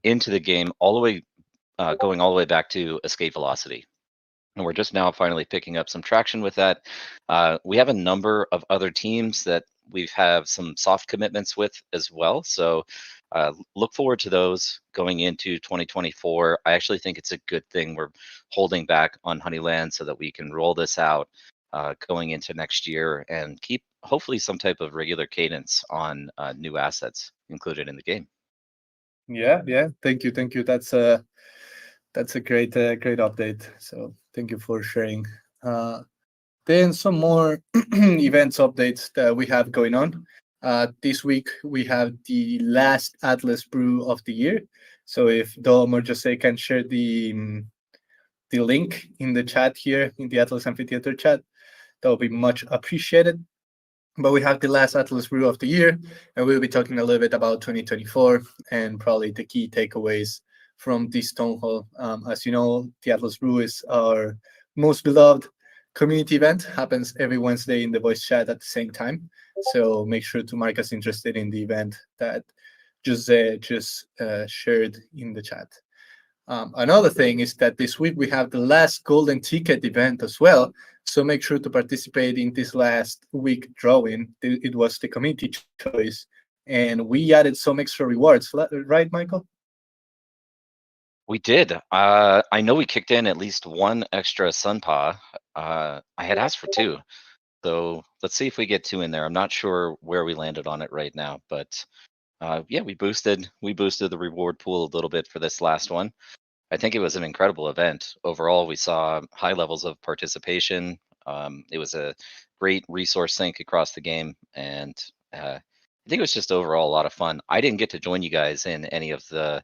into the game all the way, going all the way back to escape velocity. And we're just now finally picking up some traction with that. We have a number of other teams that we have some soft commitments with as well. So look forward to those going into 2024. I actually think it's a good thing we're holding back on Honeyland so that we can roll this out going into next year and keep hopefully some type of regular cadence on new assets included in the game. Yeah, yeah. Thank you, thank you. That's a great update. So thank you for sharing. Then some more events updates that we have going on. This week we have the last Atlas Brew of the year. So if Dom or Jose can share the link in the chat here in the Atlas Amphitheater chat, that will be much appreciated. But we have the last Atlas Brew of the year, and we'll be talking a little bit about 2024 and probably the key takeaways from this Townhall. As you know, the Atlas Brew is our most beloved community event. Happens every Wednesday in the voice chat at the same time. So make sure to mark us interested in the event that Jose just shared in the chat. Another thing is that this week we have the last golden ticket event as well. So make sure to participate in this last week drawing. It was the community choice, and we added some extra rewards, right, Michael? We did. I know we kicked in at least one extra Sunpaw. I had asked for two. So let's see if we get two in there. I'm not sure where we landed on it right now, but yeah, we boosted the reward pool a little bit for this last one. I think it was an incredible event. Overall, we saw high levels of participation. It was a great resource sink across the game, and I think it was just overall a lot of fun. I didn't get to join you guys in any of the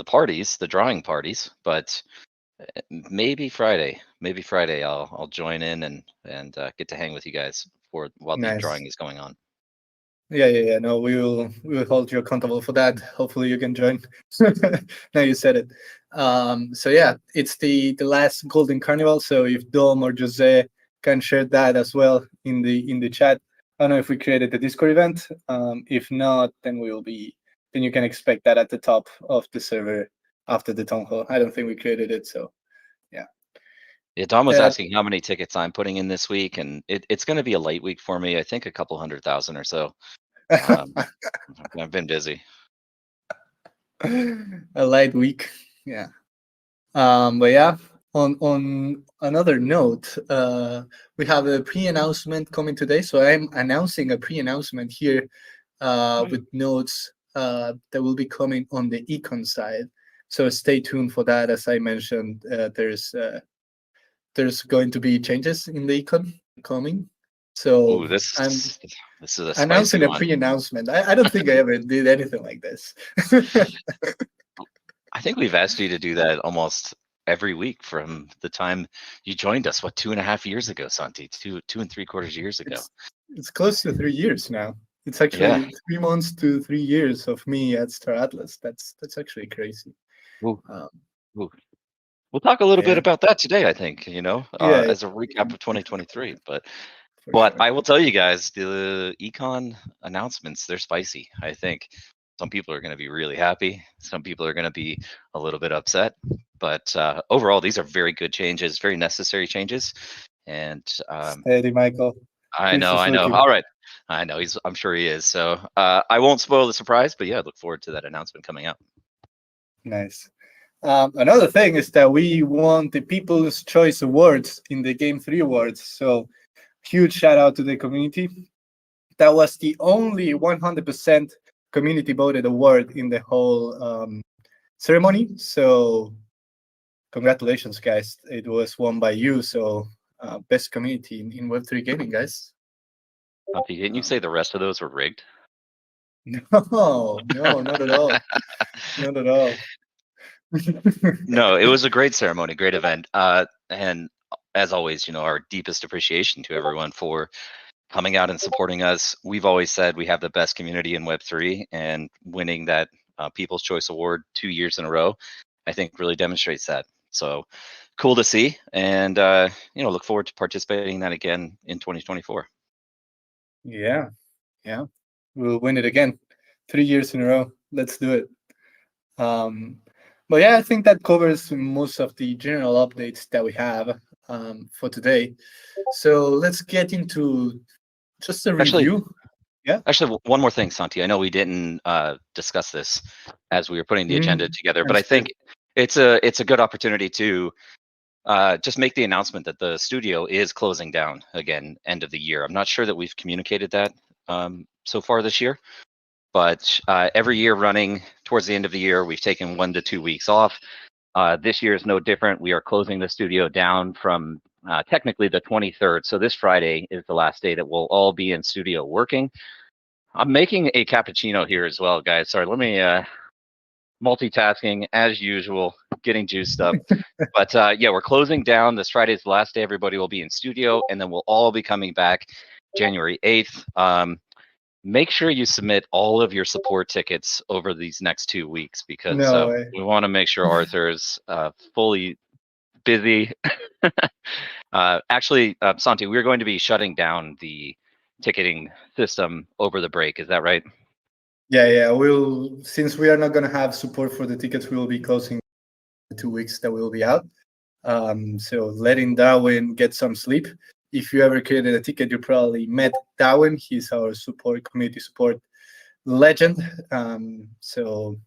parties, the drawing parties, but maybe Friday I'll join in and get to hang with you guys while the Nice. drawing is going on. Yeah. No, we will hold you accountable for that. Hopefully, you can join. Now you said it. So yeah, it's the last Golden Carnival. So if Dom or Jose can share that as well in the chat. I don't know if we created the Discord event. If not, then then you can expect that at the top of the server after the town hall. I don't think we created it, so yeah. Yeah, Don was Uh, asking how many tickets I'm putting in this week, and it's going to be a light week for me. I think a couple 100,000 or so. I've been busy. a light week, yeah. But yeah, on another note, we have a pre-announcement coming today. So I'm announcing a pre-announcement here with notes that will be coming on the econ side. So stay tuned for that. As I mentioned, there's going to be changes in the econ coming. So Ooh, I'm this is a spicy announcing a one. pre-announcement. I don't think I ever did anything like this. I think we've asked you to do that almost every week from the time you joined us. What, 2.5 years ago, Santi? Two and 3/4 years ago. It's close to 3 years now. It's Yeah. actually 3 months to 3 years of me at Star Atlas. That's actually crazy. Ooh, Um, ooh. We'll talk a little bit yeah, about that today, I think, yeah, as a recap of 2023. But for But sure. I will tell you guys, the econ announcements, they're spicy. I think some people are going to be really happy. Some people are going to be a little bit upset. But overall, these are very good changes, very necessary changes. And Steady, Michael. I He's know, just I know. looking. All right. I know I'm sure he is. So I won't spoil the surprise, but yeah, look forward to that announcement coming out. Nice. Another thing is that we won the People's Choice Awards in the Game 3 Awards. So huge shout out to the community. That was the only 100% community voted award in the whole ceremony. So congratulations, guys. It was won by you. So best community in Web3 gaming, guys. Didn't you say the rest of those were rigged? No, not at all. Not at all. No, it was a great ceremony, great event. And as always, our deepest appreciation to everyone for coming out and supporting us. We've always said we have the best community in Web3, and winning that People's Choice Award 2 years in a row, I think really demonstrates that. So cool to see, and look forward to participating in that again in 2024. Yeah. We'll win it again. 3 years in a row. Let's do it. Um, but yeah, I think that covers most of the general updates that we have for today. So let's get into just a Actually, review. Yeah. one more thing, Santi. I know we didn't discuss this as we were putting the agenda together, but I That's think good. it's a good opportunity to just make the announcement that the studio is closing down again end of the year. I'm not sure that we've communicated that so far this year, but every year running towards the end of the year, we've taken 1 to 2 weeks off. This year is no different. We are closing the studio down from technically the 23rd. So this Friday is the last day that we'll all be in studio working. I'm making a cappuccino here as well, guys. Sorry, let me multitasking as usual, getting juiced up. But yeah, we're closing down. This Friday is the last day. Everybody will be in studio, and then we'll all be coming back January 8th. Make sure you submit all of your support tickets over these next 2 weeks because No way. we want to make sure Arthur's fully busy. Actually, Santi, we're going to be shutting down the ticketing system over the break. Is that right? Yeah, yeah. We'll since we are not gonna have support for the tickets, we will be closing the 2 weeks that we'll be out. So letting Darwin get some sleep. If you ever created a ticket, you probably met Darwin. He's our support community support legend. So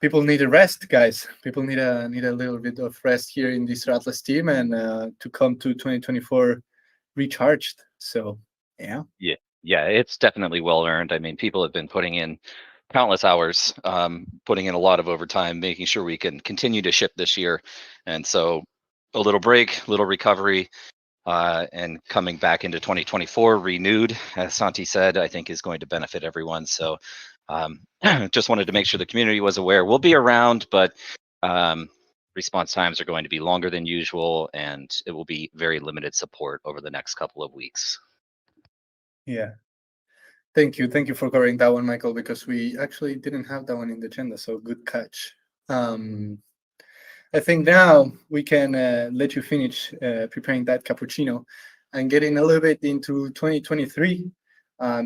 people need a rest, guys. People need a little bit of rest here in this Atlas team and to come to 2024 recharged. So yeah. Yeah, yeah, it's definitely well earned. I mean, people have been putting in countless hours, putting in a lot of overtime, making sure we can continue to ship this year. And so a little break, little recovery, and coming back into 2024 renewed, as Santi said, I think is going to benefit everyone. So just wanted to make sure the community was aware. We'll be around, but response times are going to be longer than usual, and it will be very limited support over the next couple of weeks. Yeah. Thank you. Thank you for covering that one, Michael, because we actually didn't have that one in the agenda. So good catch. Um, I think now we can let you finish preparing that cappuccino and getting a little bit into 2023.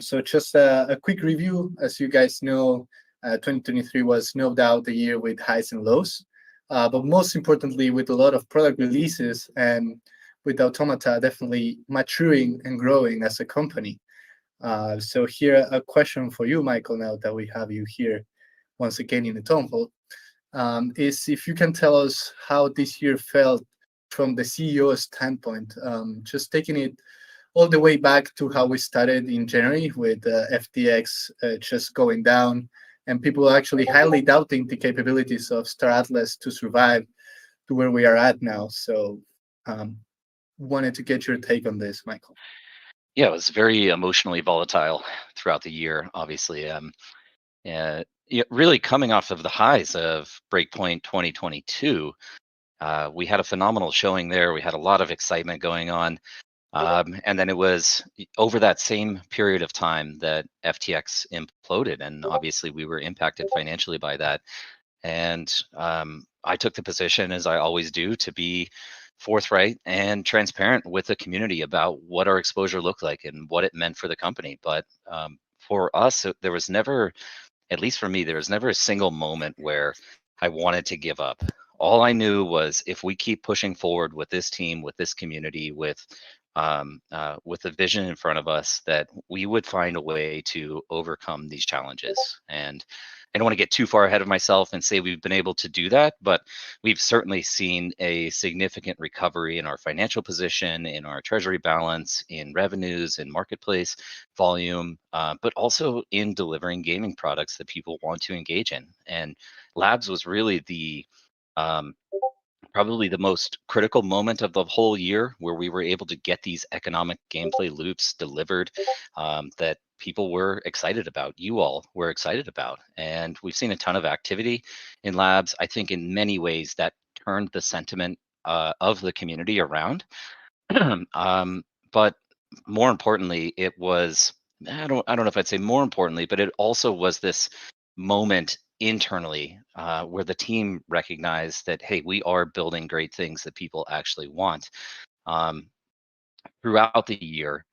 So just a quick review. As you guys know, 2023 was no doubt a year with highs and lows, but most importantly, with a lot of product releases and with Automata definitely maturing and growing as a company. So here a question for you, Michael, now that we have you here once again in the Townhall, is if you can tell us how this year felt from the CEO standpoint, just taking it all the way back to how we started in January with FTX just going down and people actually highly doubting the capabilities of Star Atlas to survive to where we are at now. So um, wanted to get your take on this, Michael. Yeah, it was very emotionally volatile throughout the year, obviously. Yeah, really coming off of the highs of Breakpoint 2022, we had a phenomenal showing there. We had a lot of excitement going on. And then it was over that same period of time that FTX imploded. And obviously, we were impacted financially by that. And I took the position, as I always do, to be forthright and transparent with the community about what our exposure looked like and what it meant for the company. But for us, there was never, at least for me, there was never a single moment where I wanted to give up. All I knew was if we keep pushing forward with this team, with this community, with the vision in front of us, that we would find a way to overcome these challenges. And I don't want to get too far ahead of myself and say we've been able to do that, but we've certainly seen a significant recovery in our financial position, in our treasury balance, in revenues, in marketplace volume, but also in delivering gaming products that people want to engage in. And Labs was really um, probably the most critical moment of the whole year where we were able to get these economic gameplay loops delivered that people were excited about, you all were excited about. And we've seen a ton of activity in Labs. I think in many ways that turned the sentiment of the community around. But more importantly, it was, I don't know if I'd say more importantly, but it also was this moment internally where the team recognized that, hey, we are building great things that people actually want. Um, Throughout the year,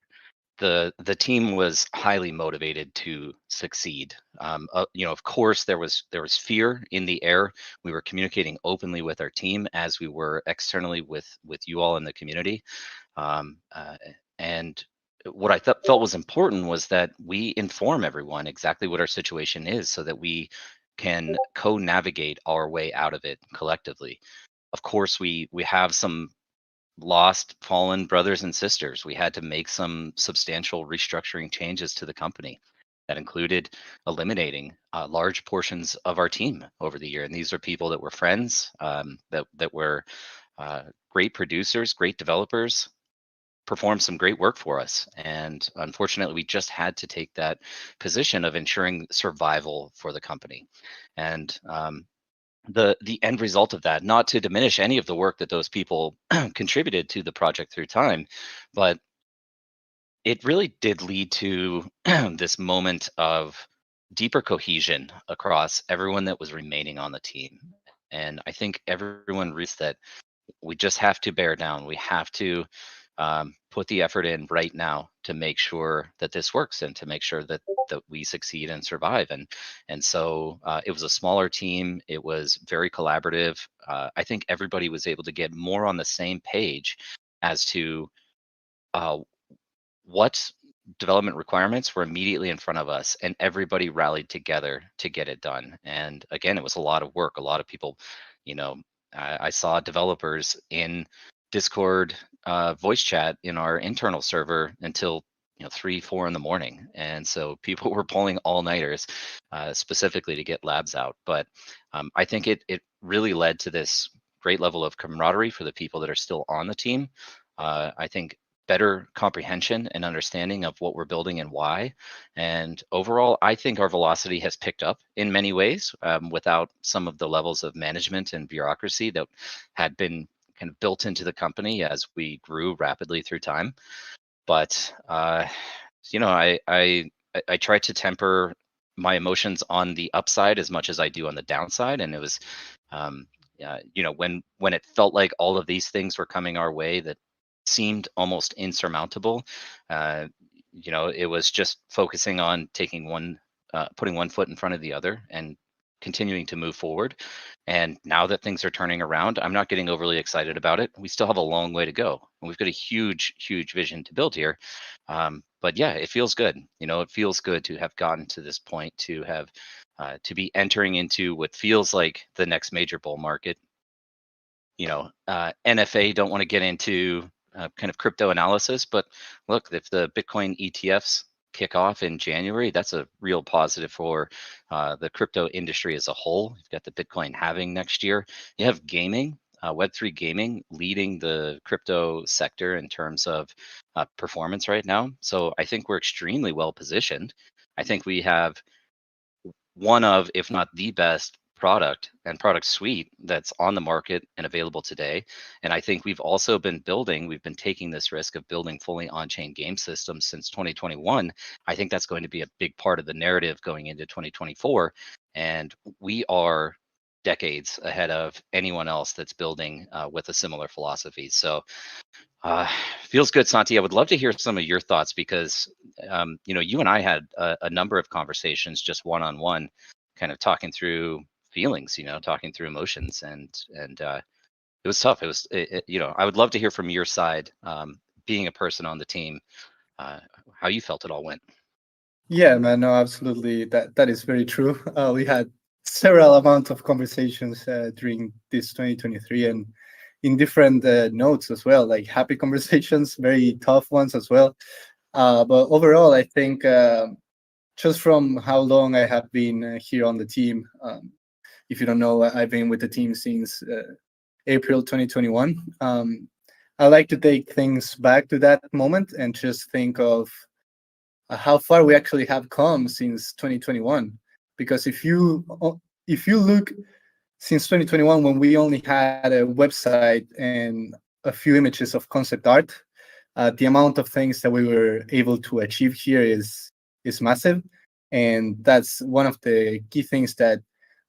the team was highly motivated to succeed. Of course, there was fear in the air. We were communicating openly with our team as we were externally with you all in the community. Um, uh, and what I felt was important was that we inform everyone exactly what our situation is, so that we can co-navigate our way out of it collectively. Of course, we have some lost fallen brothers and sisters. We had to make some substantial restructuring changes to the company that included eliminating large portions of our team over the year. And these are people that were friends, that were uh, great producers, great developers, performed some great work for us. And unfortunately, we just had to take that position of ensuring survival for the company. And the end result of that, not to diminish any of the work that those people contributed to the project through time, but it really did lead to this moment of deeper cohesion across everyone that was remaining on the team. And I think everyone realized that we just have to bear down. We have to put the effort in right now to make sure that this works, and to make sure that we succeed and survive. And so it was a smaller team. It was very collaborative. I think everybody was able to get more on the same page as to uh, what development requirements were immediately in front of us, and everybody rallied together to get it done. And again, it was a lot of work. A lot of people, you know, I saw developers in Discord voice chat in our internal server until 3, 4 in the morning. And so people were pulling all-nighters specifically to get labs out. But I think it really led to this great level of camaraderie for the people that are still on the team. I think better comprehension and understanding of what we're building and why. And overall, I think our velocity has picked up in many ways, without some of the levels of management and bureaucracy that had been kind of built into the company as we grew rapidly through time. But I try to temper my emotions on the upside as much as I do on the downside. And it was, um, when it felt like all of these things were coming our way that seemed almost insurmountable. Uh, it was just focusing on putting one foot in front of the other and continuing to move forward. And now that things are turning around, I'm not getting overly excited about it. We still have a long way to go, and we've got a huge, huge vision to build here. But yeah, it feels good. It feels good to have gotten to this point, to be entering into what feels like the next major bull market. NFA don't want to get into kind of crypto analysis, but look, if the Bitcoin ETFs kick off in January, that's a real positive for the crypto industry as a whole. You've got the Bitcoin halving next year. You have gaming, Web3 gaming leading the crypto sector in terms of performance right now. So I think we're extremely well positioned. I think we have one of, if not the best product and product suite that's on the market and available today. And I think we've been taking this risk of building fully on-chain game systems since 2021. I think that's going to be a big part of the narrative going into 2024. And we are decades ahead of anyone else that's building with a similar philosophy. So uh, feels good, Santi. I would love to hear some of your thoughts, because you and I had a number of conversations just one-on-one, kind of talking through feelings, talking through emotions, and it was tough. I would love to hear from your side, being a person on the team, uh, how you felt it all went. Yeah, man, no, absolutely. That is very true. We had several amounts of conversations during this 2023, and in different notes as well, like happy conversations, very tough ones as well. But overall, I think just from how long I have been here on the team, if you don't know, I've been with the team since April 2021. I like to take things back to that moment and just think of how far we actually have come since 2021. Because if you look since 2021, when we only had a website and a few images of concept art, the amount of things that we were able to achieve here is massive, and that's one of the key things that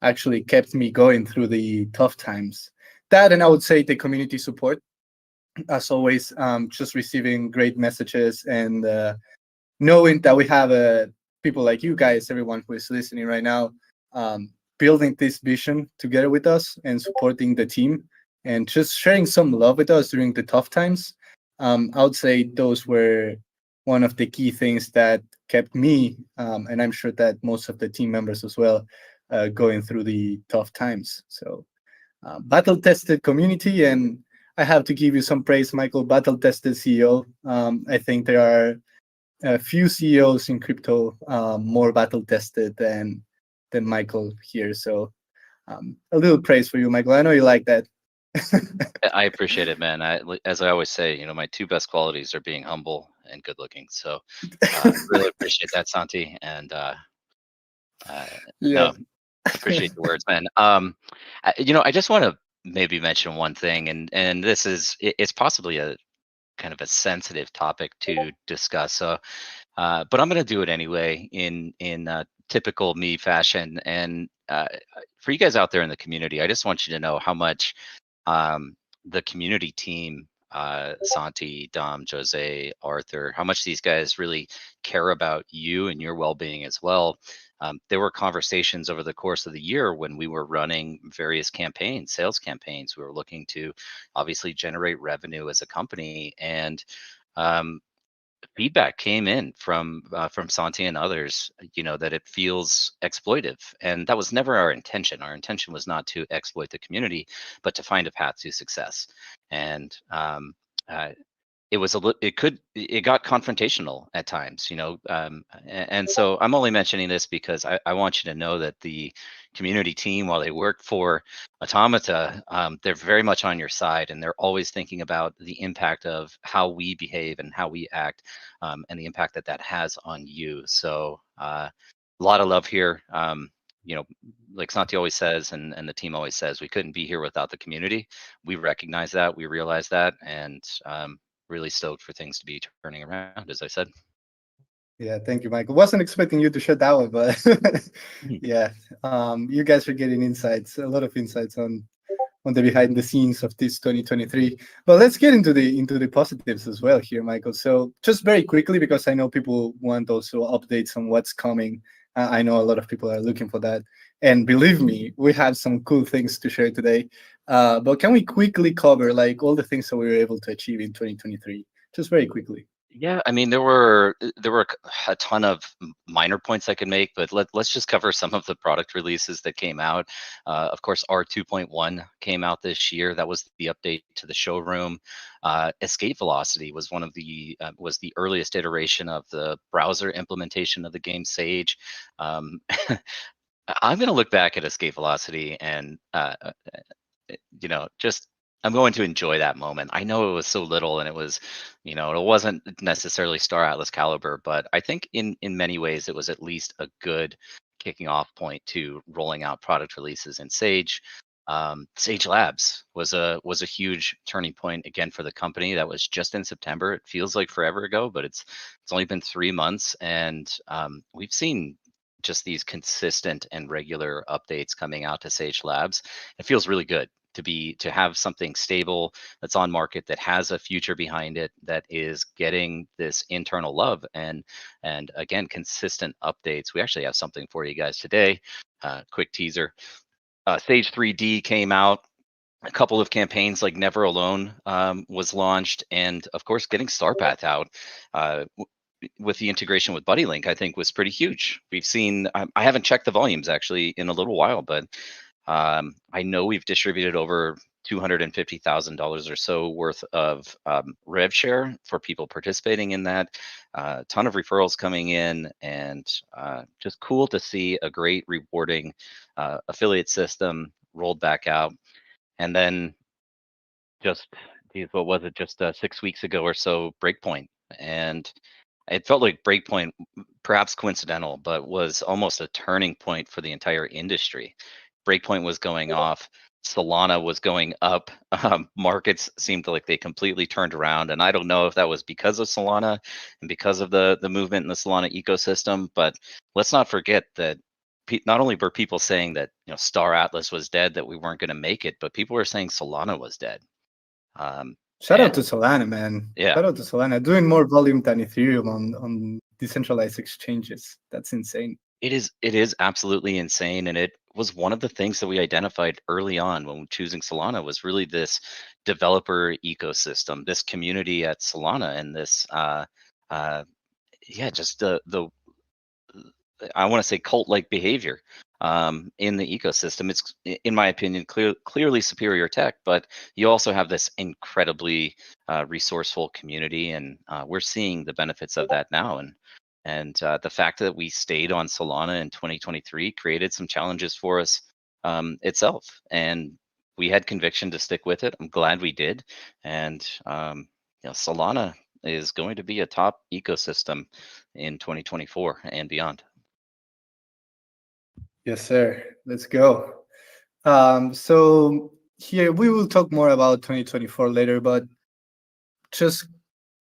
actually kept me going through the tough times. That, and I would say the community support, as always, just receiving great messages and knowing that we have people like you guys, everyone who is listening right now, building this vision together with us and supporting the team and just sharing some love with us during the tough times. I would say those were one of the key things that kept me, and I'm sure that most of the team members as well, going through the tough times. So, battle tested community, and I have to give you some praise, Michael. Battle tested CEO. I think there are a few CEOs in crypto more battle tested than Michael here. So a little praise for you, Michael. I know you like that. I appreciate it, man. As I always say, my two best qualities are being humble and good looking. So, really appreciate that, Santi. And uh, Yeah. no, appreciate the words, man. I just want to maybe mention one thing, and this is it's possibly a kind of a sensitive topic to discuss. So, but I'm going to do it anyway in typical me fashion. And for you guys out there in the community, I just want you to know how much um, the community team, Santi, Dom, Jose, Arthur, how much these guys really care about you and your well-being as well. There were conversations over the course of the year when we were running various campaigns, sales campaigns. We were looking to obviously generate revenue as a company, and um, feedback came in from Santi and others, that it feels exploitive, and that was never our intention. Our intention was not to exploit the community, but to find a path to success. And uh, it got confrontational at times, and so I'm only mentioning this because I want you to know that the community team, while they work for Automata, they're very much on your side, and they're always thinking about the impact of how we behave and how we act, and the impact that that has on you. So a lot of love here. You know, like Santi always says, and the team always says, we couldn't be here without the community. We recognize that, we realize that, and really stoked for things to be turning around, as I said. Yeah, thank you, Michael. Wasn't expecting you to shut that one, but Mhm. yeah, you guys are getting insights, a lot of insights on the behind the scenes of this 2023. But let's get into the positives as well here, Michael. So just very quickly, because I know people want also updates on what's coming. I know a lot of people are looking for that, and believe me, we have some cool things to share today. But can we quickly cover like all the things that we were able to achieve in 2023, just very quickly? Yeah, I mean, there were a ton of minor points I could make, but let's just cover some of the product releases that came out. Of course, R 2.1 came out this year. That was the update to the showroom. Escape velocity was was the earliest iteration of the browser implementation of the game Sage. Um, I'm going to look back at escape velocity and just I'm going to enjoy that moment. I know it was so little and it was, it wasn't necessarily Star Atlas caliber, but I think in many ways it was at least a good kicking off point to rolling out product releases in Sage. Sage Labs was a huge turning point again for the company. That was just in September. It feels like forever ago, but it's only been 3 months, and we've seen just these consistent and regular updates coming out to Sage Labs. It feels really good to have something stable that's on market, that has a future behind it, that is getting this internal love, and again, consistent updates. We actually have something for you guys today. Quick teaser. Sage 3D came out. A couple of campaigns like Never Alone was launched, and of course, getting Starpath out with the integration with BuddyLink, I think was pretty huge. We've seen. I haven't checked the volumes actually in a little while, but I know we've distributed over $250,000 or so worth of rev share for people participating in that. A ton of referrals coming in, and just cool to see a great rewarding affiliate system rolled back out. And then just, geez, what was it? Just 6 weeks ago or so, Breakpoint, and it felt like Breakpoint, perhaps coincidental, but was almost a turning point for the entire industry. Breakpoint was going off, Solana was going up. Markets seemed like they completely turned around, and I don't know if that was because of Solana and because of the movement in the Solana ecosystem. But let's not forget that not only were people saying that Star Atlas was dead, that we weren't going to make it, but people were saying Solana was dead. Shout out And to Solana, man. yeah, Shout out to Solana, doing more volume than Ethereum on decentralized exchanges. That's insane. It is absolutely insane, and it was one of the things that we identified early on when choosing Solana was really this developer ecosystem, this community at Solana, and this uh, yeah, just the I want to say cult-like behavior in the ecosystem. It's, in my opinion, clearly superior tech, but you also have this incredibly resourceful community, and we're seeing the benefits of that now. And the fact that we stayed on Solana in 2023 created some challenges for us itself, and we had conviction to stick with it. I'm glad we did, and Solana is going to be a top ecosystem in 2024 and beyond. Yes, sir. Let's go. So here we will talk more about 2024 later, but just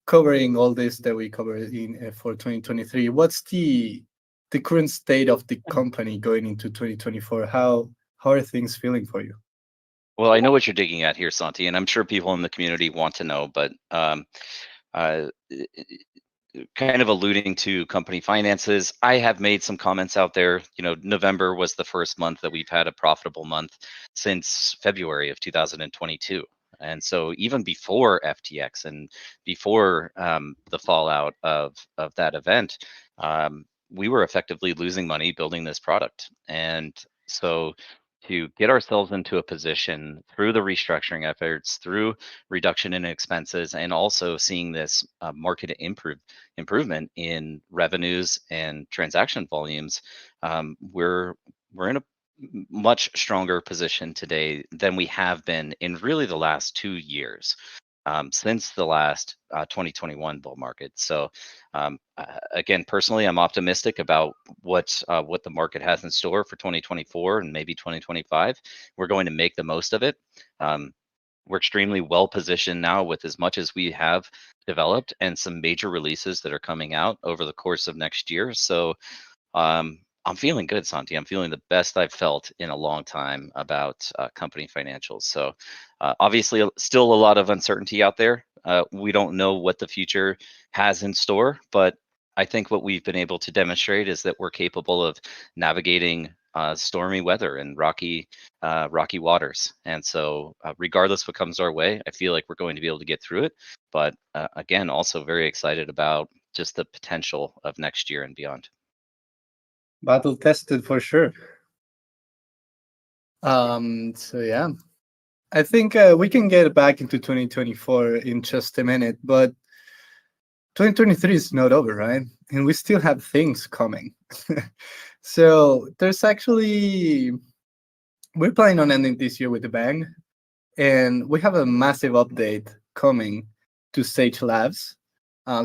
covering all this that we covered in for 2023, what's the current state of the company going into 2024? How are things feeling for you? Well, I know what you're digging at here, Santi, and I'm sure people in the community want to know, but uh, kind of alluding to company finances, I have made some comments out there. November was the first month that we've had a profitable month since February of 2022. And so even before FTX and before the fallout of that event, we were effectively losing money building this product. And so to get ourselves into a position through the restructuring efforts, through reduction in expenses, and also seeing this market improvement in revenues and transaction volumes, we're in a much stronger position today than we have been in really the last 2 years, since the last 2021 bull market. So again, personally, I'm optimistic about what the market has in store for 2024 and maybe 2025. We're going to make the most of it. We're extremely well positioned now with as much as we have developed and some major releases that are coming out over the course of next year. So I'm feeling good, Santi. I'm feeling the best I've felt in a long time about company financials. So obviously, still a lot of uncertainty out there. We don't know what the future has in store, but I think what we've been able to demonstrate is that we're capable of navigating stormy weather and rocky waters. And so, regardless what comes our way, I feel like we're going to be able to get through it. But again, also very excited about just the potential of next year and beyond. Battle tested for sure. So yeah, I think we can get back into 2024 in just a minute, but 2023 is not over, right? And we still have things coming. So there's actually, we're planning on ending this year with a bang, and we have a massive update coming to Sage Labs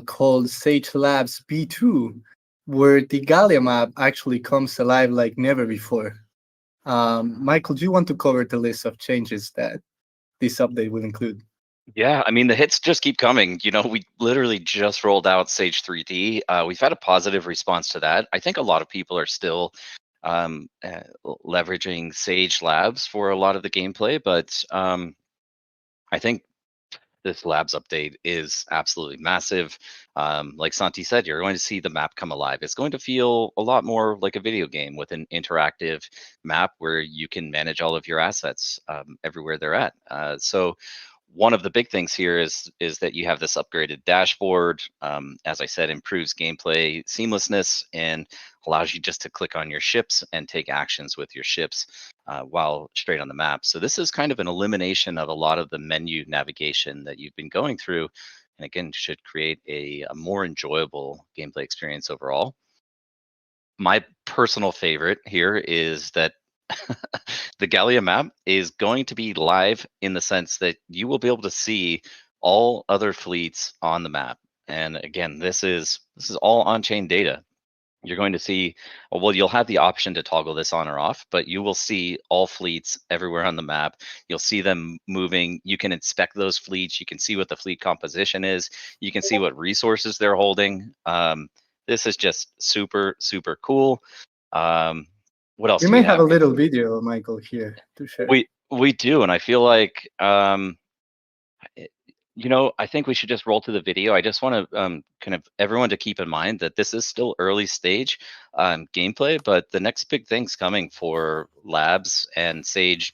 called Sage Labs B2, where the Gallia map actually comes alive like never before. Michael, do you want to cover the list of changes that this update will include? Yeah, I mean, the hits just keep coming. We literally just rolled out Sage 3D. We've had a positive response to that. I think a lot of people are still leveraging Sage Labs for a lot of the gameplay, but I think this labs update is absolutely massive. Like Santi said, you're going to see the map come alive. It's going to feel a lot more like a video game with an interactive map where you can manage all of your assets everywhere they're at. So one of the big things here is that you have this upgraded dashboard. As I said, improves gameplay seamlessness and allows you just to click on your ships and take actions with your ships while straight on the map. So this is kind of an elimination of a lot of the menu navigation that you've been going through, and again, should create a more enjoyable gameplay experience overall. My personal favorite here is that the Gallia map is going to be live in the sense that you will be able to see all other fleets on the map. And again, this is all on-chain data. You're going to see, well, you'll have the option to toggle this on or off, but you will see all fleets everywhere on the map. You'll see them moving. You can inspect those fleets. You can see what the fleet composition is. You can see what resources they're holding. This is just super, super cool. What else We do we may have have? a little video, Michael, here to share. We do, and I feel like I think we should just roll to the video. I just want to kind of everyone to keep in mind that this is still early stage gameplay, but the next big things coming for labs and Sage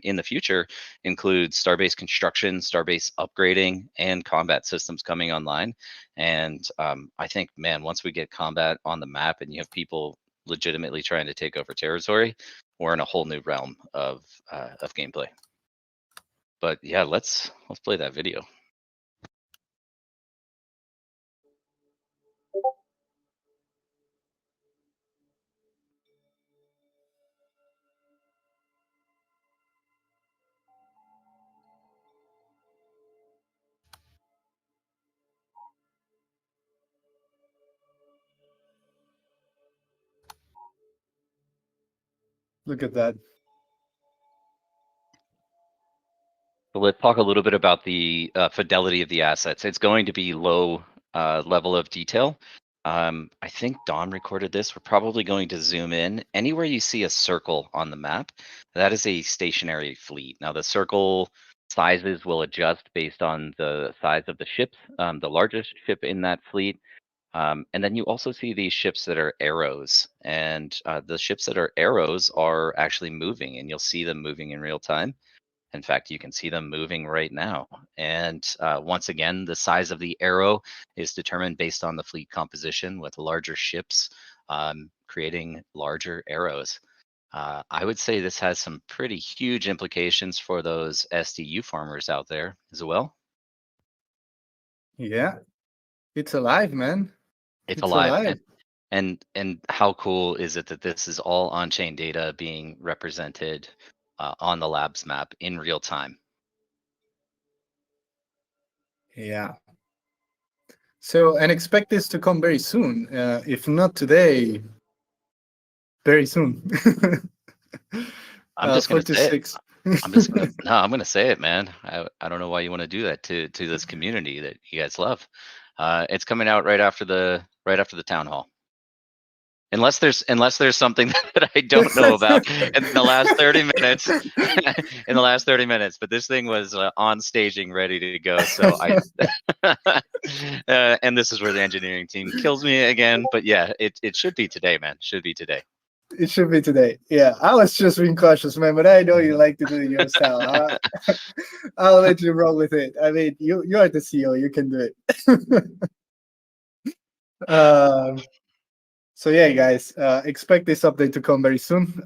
in the future include starbase construction, starbase upgrading, and combat systems coming online. And I think, man, once we get combat on the map and you have people legitimately trying to take over territory, we're in a whole new realm of gameplay. But yeah, let's play that video. Look at that. So let's talk a little bit about the fidelity of the assets. It's going to be low level of detail. I think Don recorded this. We're probably going to zoom in. Anywhere you see a circle on the map, that is a stationary fleet. Now the circle sizes will adjust based on the size of the ships. The largest ship in that fleet. And then you also see these ships that are arrows. And the ships that are arrows are actually moving, and you'll see them moving in real time. In fact, you can see them moving right now. And once again, the size of the arrow is determined based on the fleet composition, with larger ships creating larger arrows. I would say this has some pretty huge implications for those SDU farmers out there as well. Yeah, it's alive, man. It's It's alive. alive. And how cool is it that this is all on-chain data being represented on the labs map in real time? Yeah. So, and expect this to come very soon. If not today, very soon. I'm just 4 gonna to say it. 6. I'm gonna say it, man. I don't know why you want to do that to this community that you guys love. It's coming out right after the town hall. Unless there's something that I don't know about in the last 30 minutes. In the last 30 minutes, but this thing was on staging, ready to go. So and this is where the engineering team kills me again. But yeah, it should be today, man. Should be today. It should be today. Yeah, I was just being cautious, man, but I know you like to do it your style. I'll let you roll with it. I mean, you are the CEO. You can do it. So yeah, guys, expect this update to come very soon.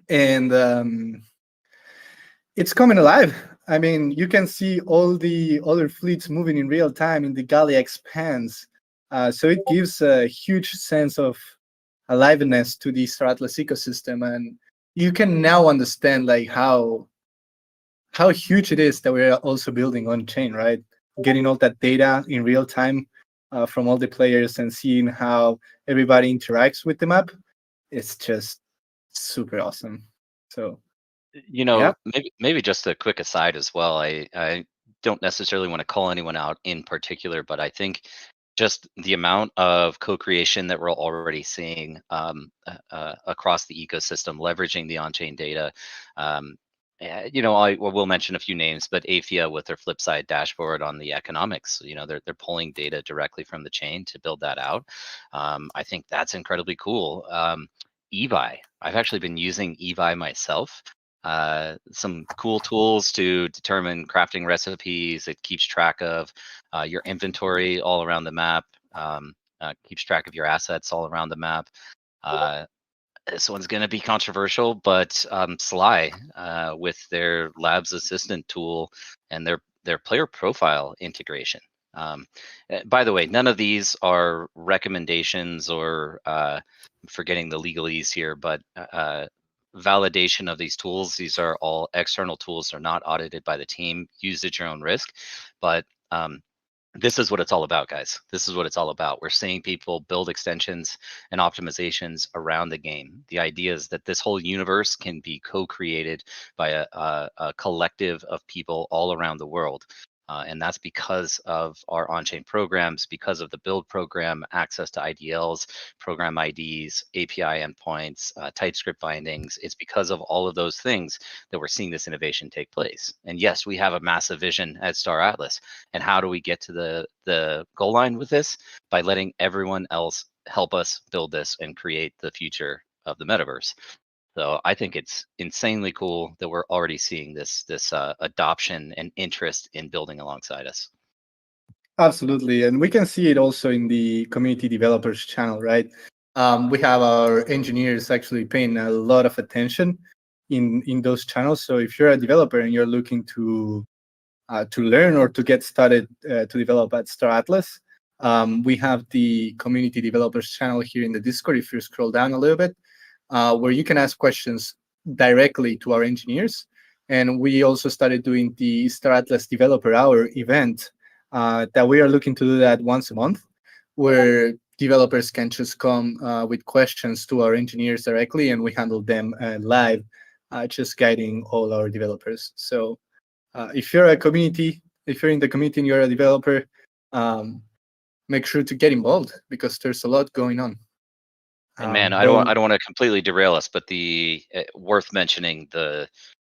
And it's coming alive. I mean, you can see all the other fleets moving in real time in the Galia expanse. So it gives a huge sense of aliveness to the Star Atlas ecosystem, and you can now understand like how huge it is that we're also building on chain, right? Getting all that data in real time from all the players and seeing how everybody interacts with the map. It's just super awesome. So yeah, maybe just a quick aside as well. I don't necessarily want to call anyone out in particular, but I think just the amount of co-creation that we're already seeing across the ecosystem, leveraging the on-chain data. I will mention a few names, but Afia with their Flipside dashboard on the economics, they're pulling data directly from the chain to build that out. I think that's incredibly cool. Evi, I've actually been using Evi myself. Some cool tools to determine crafting recipes. It keeps track of your inventory all around the map, keeps track of your assets all around the map. This one's going to be controversial, but Sly with their Labs Assistant tool and their player profile integration. By the way, none of these are recommendations or forgetting the legalese here, but validation of these tools. These are all external tools. They're not audited by the team. Use at your own risk. But this is what it's all about, guys. This is what it's all about. We're seeing people build extensions and optimizations around the game. The idea is that this whole universe can be co-created by a collective of people all around the world. And that's because of our on-chain programs, because of the build program, access to IDLs, program IDs, API endpoints, TypeScript bindings. It's because of all of those things that we're seeing this innovation take place. And yes, we have a massive vision at Star Atlas. And how do we get to the goal line with this? By letting everyone else help us build this and create the future of the metaverse. So I think it's insanely cool that we're already seeing this adoption and interest in building alongside us. Absolutely. And we can see it also in the community developers channel, right? We have our engineers actually paying a lot of attention in those channels. So if you're a developer and you're looking to learn or to get started to develop at Star Atlas, we have the community developers channel here in the Discord. If you scroll down a little bit, where you can ask questions directly to our engineers. And we also started doing the Star Atlas Developer Hour event that we are looking to do that once a month, where developers can just come with questions to our engineers directly, and we handle them live, just guiding all our developers. So if you're a community, if you're in the community and you're a developer, um, make sure to get involved because there's a lot going on. And man, But I don't want to completely derail us, but the worth mentioning the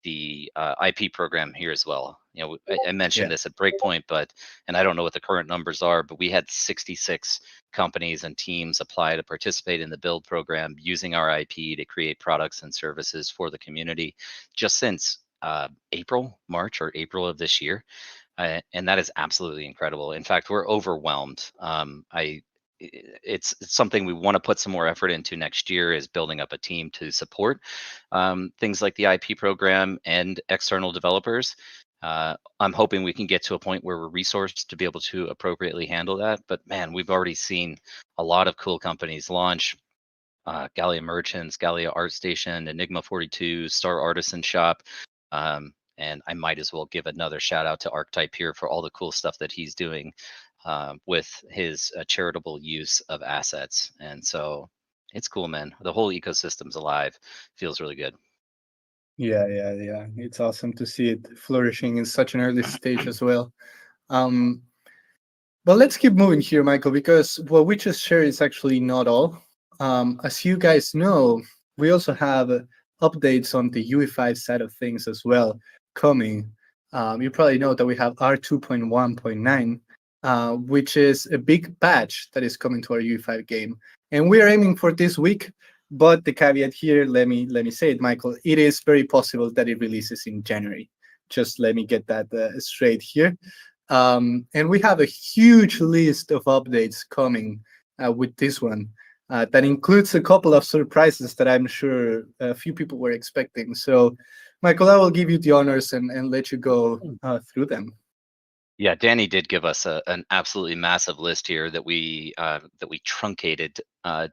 IP program here as well. You know, I yeah, mentioned this at Breakpoint, but and I don't know what the current numbers are, but we had 66 companies and teams apply to participate in the build program using our IP to create products and services for the community, just since March or April of this year. And that is absolutely incredible. In fact, we're overwhelmed. It's something we want to put some more effort into next year is building up a team to support things like the IP program and external developers. I'm hoping we can get to a point where we're resourced to be able to appropriately handle that. But man, we've already seen a lot of cool companies launch. Gallia Merchants, Gallia Art Station, Enigma 42, Star Artisan Shop. And I might as well give another shout out to Archetype here for all the cool stuff that he's doing with his charitable use of assets. And so it's cool, man. The whole ecosystem's alive. Feels really good. yeah. It's awesome to see it flourishing in such an early stage as well. Um, but let's keep moving here, Michael, because what we just shared is actually not all. As you guys know, we also have updates on the UE5 side of things as well coming. You probably know that we have R2.1.9, which is a big patch that is coming to our UE5 game, and we are aiming for this week. But the caveat here, let me say it, Michael, it is very possible that it releases in January. Just let me get that straight here. And we have a huge list of updates coming with this one that includes a couple of surprises that I'm sure a few people were expecting. So, Michael, I will give you the honors and let you go through them. Yeah, Danny did give us an absolutely massive list here that we truncated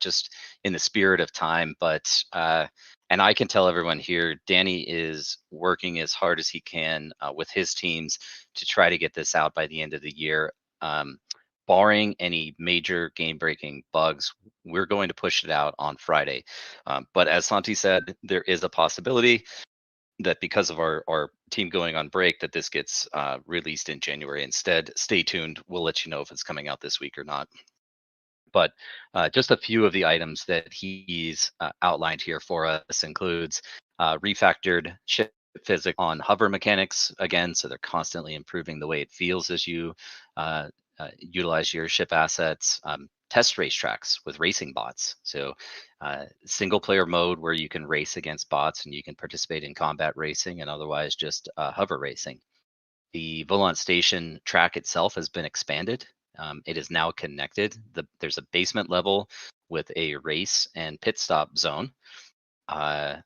just in the spirit of time. But and I can tell everyone here, Danny is working as hard as he can with his teams to try to get this out by the end of the year. Um, Barring any major game-breaking bugs, we're going to push it out on Friday. But as Santi said, there is a possibility that because of our team going on break that this gets released in January instead. Stay tuned. We'll let you know if it's coming out this week or not. But just a few of the items that he's outlined here for us includes refactored ship physics on hover mechanics again, so they're constantly improving the way it feels as you utilize your ship assets. Test racetracks with racing bots. So single player mode where you can race against bots and you can participate in combat racing and otherwise just hover racing. The Volant Station track itself has been expanded. It is now connected. There's a basement level with a race and pit stop zone. Uh,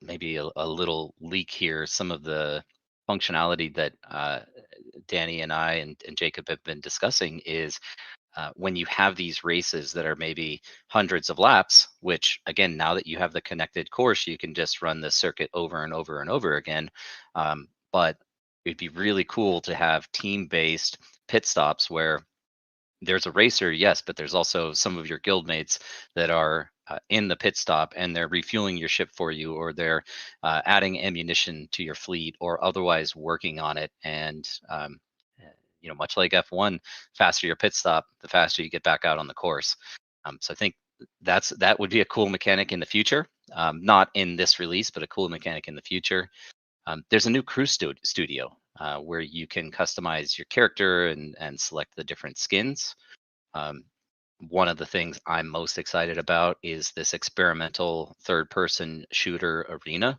Maybe a little leak here. Some of the functionality that Danny and I and Jacob have been discussing is when you have these races that are maybe hundreds of laps, which again, now that you have the connected course, you can just run the circuit over and over and over again. But it'd be really cool to have team-based pit stops where there's a racer, yes, but there's also some of your guildmates that are in the pit stop and they're refueling your ship for you, or they're adding ammunition to your fleet, or otherwise working on it. And much like F1, faster your pit stop, the faster you get back out on the course. So I think that would be a cool mechanic in the future. Not in this release, but a cool mechanic in the future. There's a new crew studio where you can customize your character and select the different skins. Um, One of the things I'm most excited about is this experimental third-person shooter arena.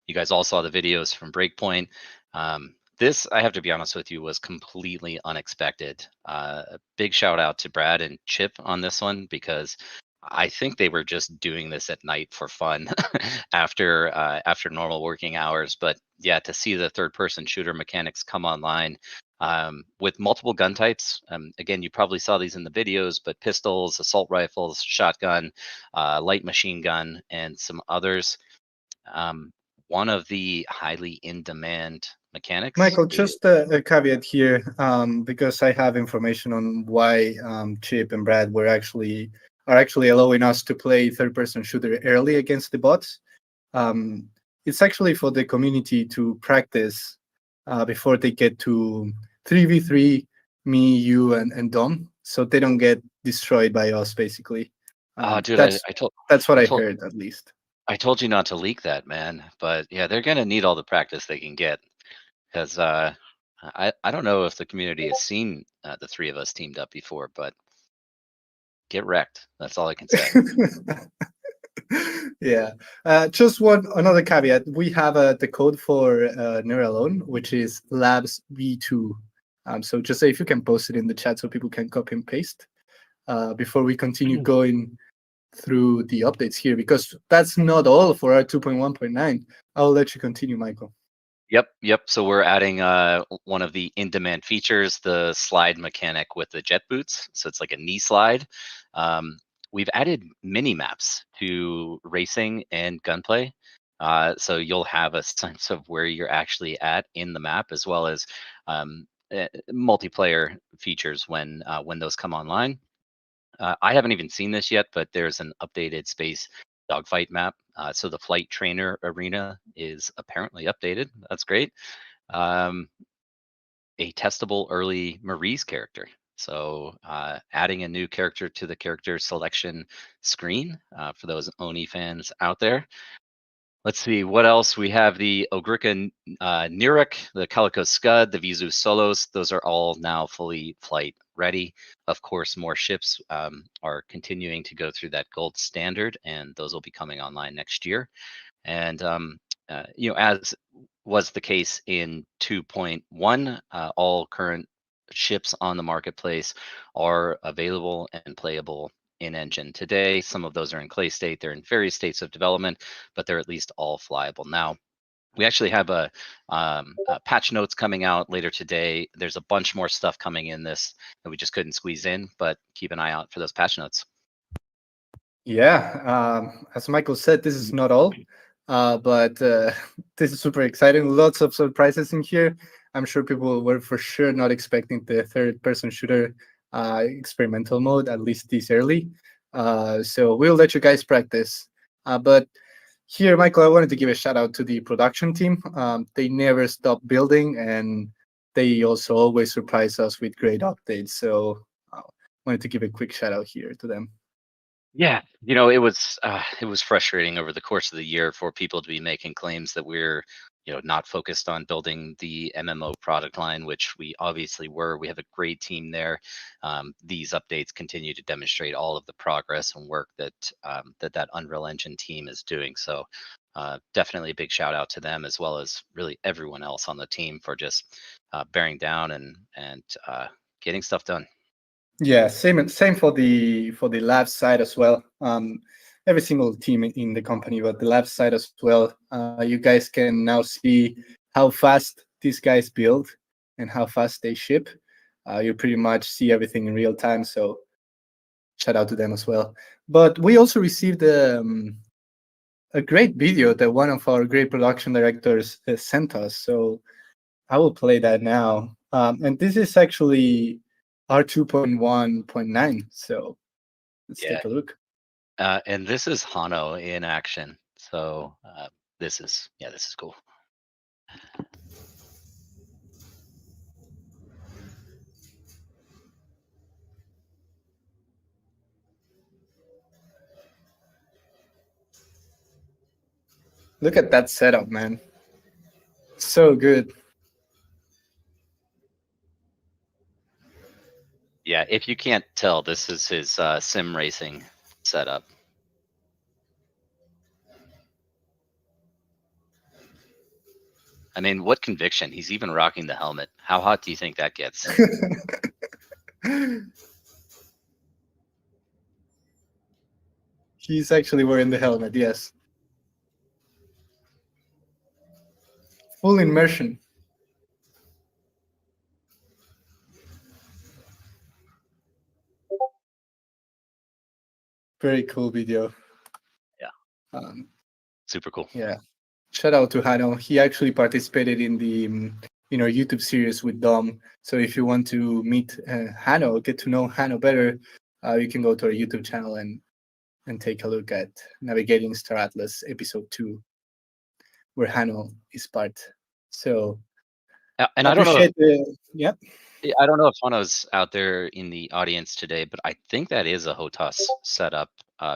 You guys all saw the videos from Breakpoint. This, I have to be honest with you, was completely unexpected. A big shout out to Brad and Chip on this one because I think they were just doing this at night for fun after normal working hours. But yeah, to see the third-person shooter mechanics come online with multiple gun types. Again, you probably saw these in the videos, but pistols, assault rifles, shotgun, light machine gun, and some others. Um, One of the highly in demand mechanics Michael, is, just a caveat here, because I have information on why Chip and Brad are actually allowing us to play third-person shooter early against the bots. Um, it's actually for the community to practice before they get to 3v3, me, you, and Dom, so they don't get destroyed by us. Basically, oh, dude, that's that's what I I told, heard, at least. I told you not to leak that, man. But yeah, they're gonna need all the practice they can get because I don't know if the community has seen the three of us teamed up before, but get wrecked. That's all I can say. Yeah. Just one another caveat. We have the code for Neuralone, which is Labs V2. So just say if you can post it in the chat so people can copy and paste before we continue going through the updates here, because that's not all for our 2.1.9. I'll let you continue, Michael. Yep. So we're adding one of the in-demand features, the slide mechanic with the jet boots. So it's like a knee slide. Um, we've added mini maps to racing and gunplay. So you'll have a sense of where you're actually at in the map, as well as multiplayer features when those come online. I haven't even seen this yet, but there's an updated space dogfight map. So the flight trainer arena is apparently updated. That's great. Um, a testable early Marie's character. So adding a new character to the character selection screen for those Oni fans out there. Let's see what else we have. The Ogrica Niruk, the Calico Scud, the Vizu Solos. Those are all now fully flight ready. Of course, more ships are continuing to go through that gold standard, and those will be coming online next year. And as was the case in 2.1, all current ships on the marketplace are available and playable in engine today. Some of those are in clay state. They're in various states of development, but they're at least all flyable now. We actually have a patch notes coming out later today. There's a bunch more stuff coming in this that we just couldn't squeeze in, but keep an eye out for those patch notes. Yeah, as Michael said, this is not all, but this is super exciting. Lots of surprises in here. I'm sure people were for sure not expecting the third-person shooter experimental mode, at least this early. So we'll let you guys practice. But here, Michael, I wanted to give a shout out to the production team. They never stop building, and they also always surprise us with great updates. So wanted to give a quick shout out here to them. Yeah, it was frustrating over the course of the year for people to be making claims that we're not focused on building the MMO product line, which we obviously were. We have a great team there. These updates continue to demonstrate all of the progress and work that Unreal Engine team is doing. So definitely a big shout out to them, as well as really everyone else on the team for just bearing down and getting stuff done. Yeah, same for the lab side as well. Every single team in the company, but the lab side as well. You guys can now see how fast these guys build and how fast they ship. You pretty much see everything in real time. So shout out to them as well. But we also received a great video that one of our great production directors sent us. So I will play that now. And this is actually R2.1.9. So let's Yeah. take a look. And this is Hano in action. So this is cool. Look at that setup, man. So good. Yeah, if you can't tell, this is his sim racing setup. I mean, what conviction? He's even rocking the helmet. How hot do you think that gets? He's actually wearing the helmet, yes. Full immersion. Very cool video. Yeah. Super cool. Yeah. Shout out to Hano. He actually participated in the in our YouTube series with Dom. So if you want to meet Hano, get to know Hano better, you can go to our YouTube channel and take a look at Navigating Star Atlas episode 2, where Hano is part. So And I don't know if appreciate the yeah. I don't know if Hano's out there in the audience today, but I think that is a HOTAS setup.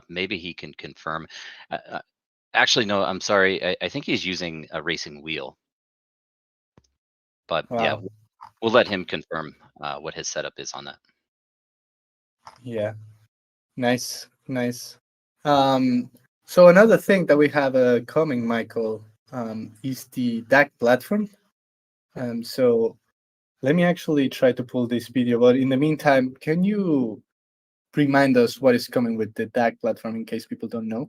Maybe he can confirm. Actually, no, I'm sorry. I think he's using a racing wheel. But yeah, Wow. we'll let him confirm what his setup is on that. Yeah. Nice. Nice. So another thing that we have coming, Michael, is the DAC platform. So let me actually try to pull this video. But in the meantime, can you remind us what is coming with the DAC platform in case people don't know?